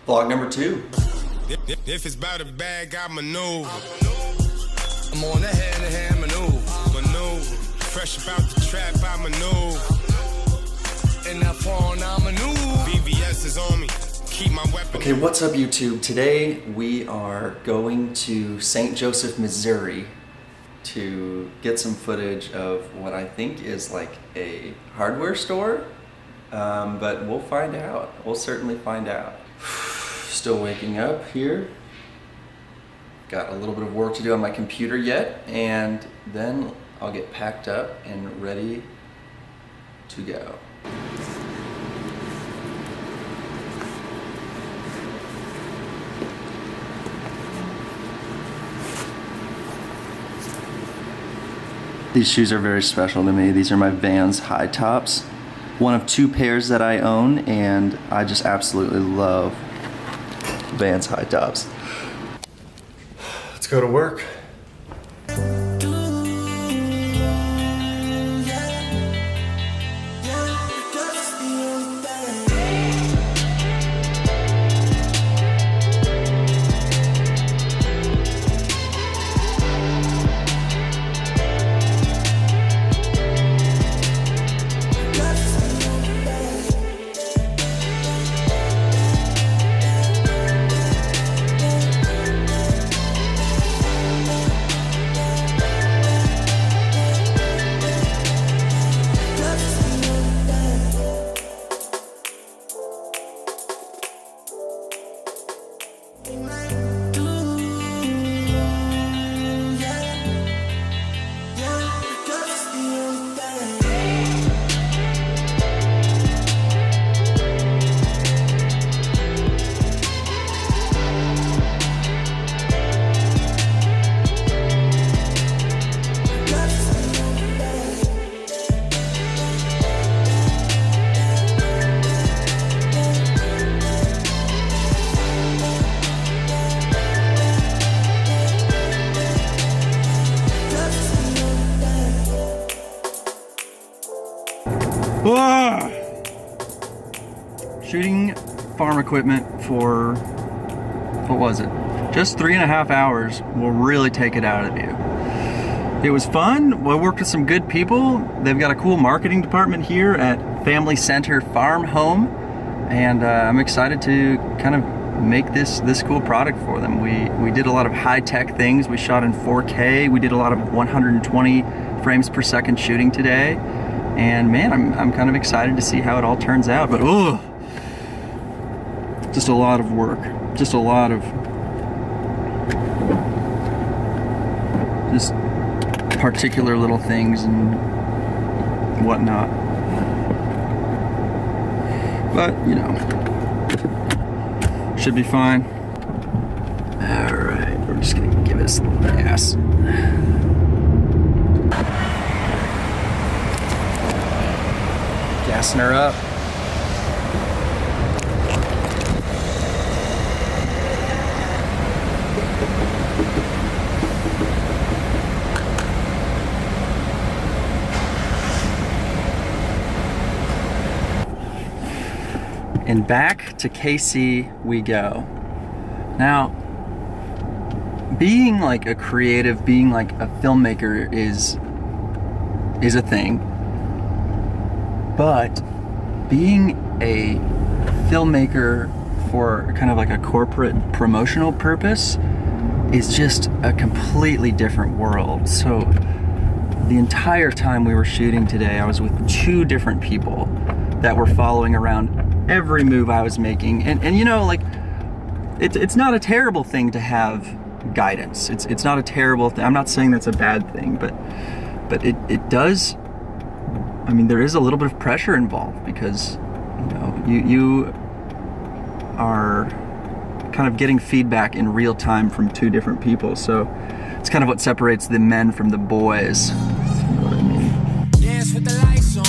Vlog number 2. If it's about a bag, I maneuver. I'm on the hand-to-hand maneuver. Fresh about the trap, I maneuver. In that phone, I maneuver. BBS is on me. Keep my weapon. Okay, what's up YouTube? Today we are going to St. Joseph, Missouri to get some footage of what I think is like a hardware store, but we'll find out. We'll certainly find out. Still waking up here. Got a little bit of work to do on my computer yet, and then I'll get packed up and ready to go. These shoes are very special to me. These are my Vans high tops. One of 2 pairs that I own, and I just absolutely love Vans high tops. Let's go to work. Ah! Shooting farm equipment for, what was it? Just 3.5 hours will really take it out of you. It was fun. I worked with some good people. They've got a cool marketing department here at Family Center Farm Home, and I'm excited to kind of make this cool product for them. We did a lot of high-tech things. We shot in 4K. We did a lot of 120 frames per second shooting today. And man, I'm kind of excited to see how it all turns out, but just a lot of work, just a lot of just particular little things and whatnot. But, you know, should be fine. All right, we're just gonna give this a little gas. Gassing her up. And back to KC we go. Now, being like a creative, being like a filmmaker is a thing. But being a filmmaker for kind of like a corporate promotional purpose is just a completely different world. So the entire time we were shooting today, I was with 2 different people that were following around every move I was making. And you know, like, it's not a terrible thing to have guidance. It's not a terrible thing. I'm not saying that's a bad thing, but it does. I mean, there is a little bit of pressure involved because, you know, you are kind of getting feedback in real time from 2 different people. So it's kind of what separates the men from the boys. You know what I mean? Dance with the lights on.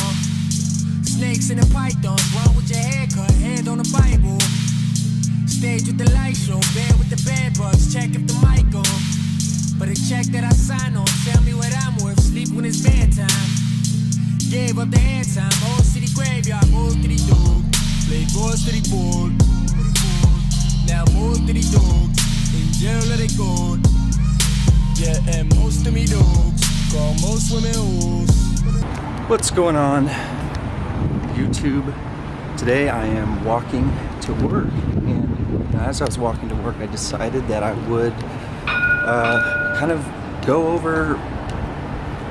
Snakes in the pythons. Run with your haircut. Hand on the Bible. Stage with the light show. Bed with the bed bugs. Check if the mic on. But a check that I sign on. Tell me what I'm worth. Sleep when it's bedtime. Give up the hand time, old city graveyard, move to the dog. Play boys to the board. Now move to the dogs. In jail let it go. Yeah, and most of me dogs call most women hoes. What's going on, YouTube? Today I am walking to work, and as I was walking to work, I decided that I would kind of go over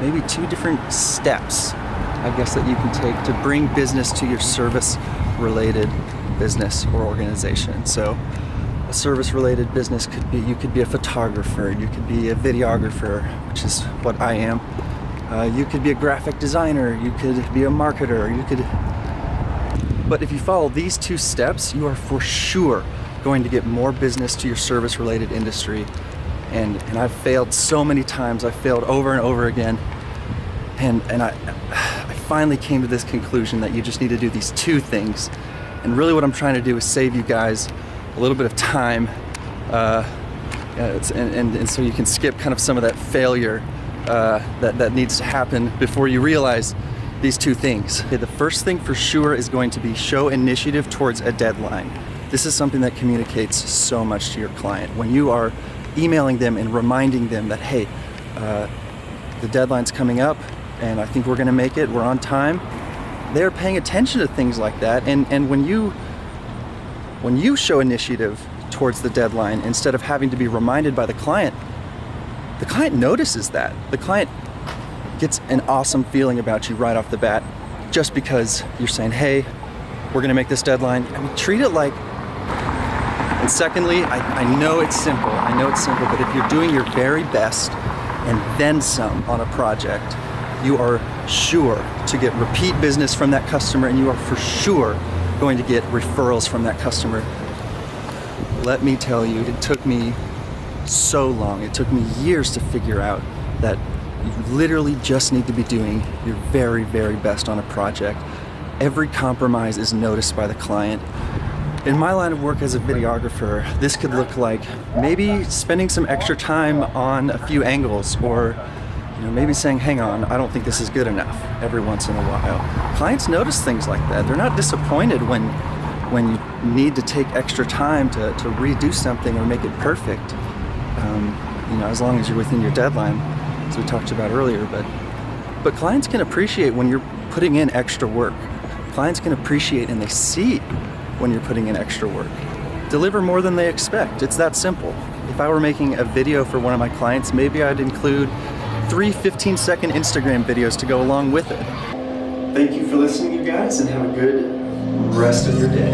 maybe 2 different steps, I guess, that you can take to bring business to your service-related business or organization. So a service-related business could be, you could be a photographer, you could be a videographer, which is what I am. You could be a graphic designer, you could be a marketer, but if you follow these 2 steps, you are for sure going to get more business to your service-related industry. And I've failed so many times. I've failed over and over again. And I finally came to this conclusion that you just need to do these 2 things. And really what I'm trying to do is save you guys a little bit of time, and so you can skip kind of some of that failure that needs to happen before you realize these 2 things. Okay, the first thing for sure is going to be show initiative towards a deadline. This is something that communicates so much to your client. When you are emailing them and reminding them that, hey, the deadline's coming up and I think we're gonna make it, we're on time, they're paying attention to things like that. And when you show initiative towards the deadline, instead of having to be reminded by the client notices that. The client gets an awesome feeling about you right off the bat, just because you're saying, hey, we're gonna make this deadline. I mean, treat it like. And secondly, I know it's simple, but if you're doing your very best and then some on a project, you are sure to get repeat business from that customer, and you are for sure going to get referrals from that customer. Let me tell you, it took me so long, it took me years to figure out that you literally just need to be doing your very, very best on a project. Every compromise is noticed by the client. In my line of work as a videographer, this could look like maybe spending some extra time on a few angles, or maybe saying, hang on, I don't think this is good enough, every once in a while. Clients notice things like that. They're not disappointed when you need to take extra time to redo something or make it perfect. As long as you're within your deadline, as we talked about earlier. But clients can appreciate when you're putting in extra work. Clients can appreciate, and they see when you're putting in extra work. Deliver more than they expect. It's that simple. If I were making a video for one of my clients, maybe I'd include 3 15-second Instagram videos to go along with it. Thank you for listening, you guys, and have a good rest of your day.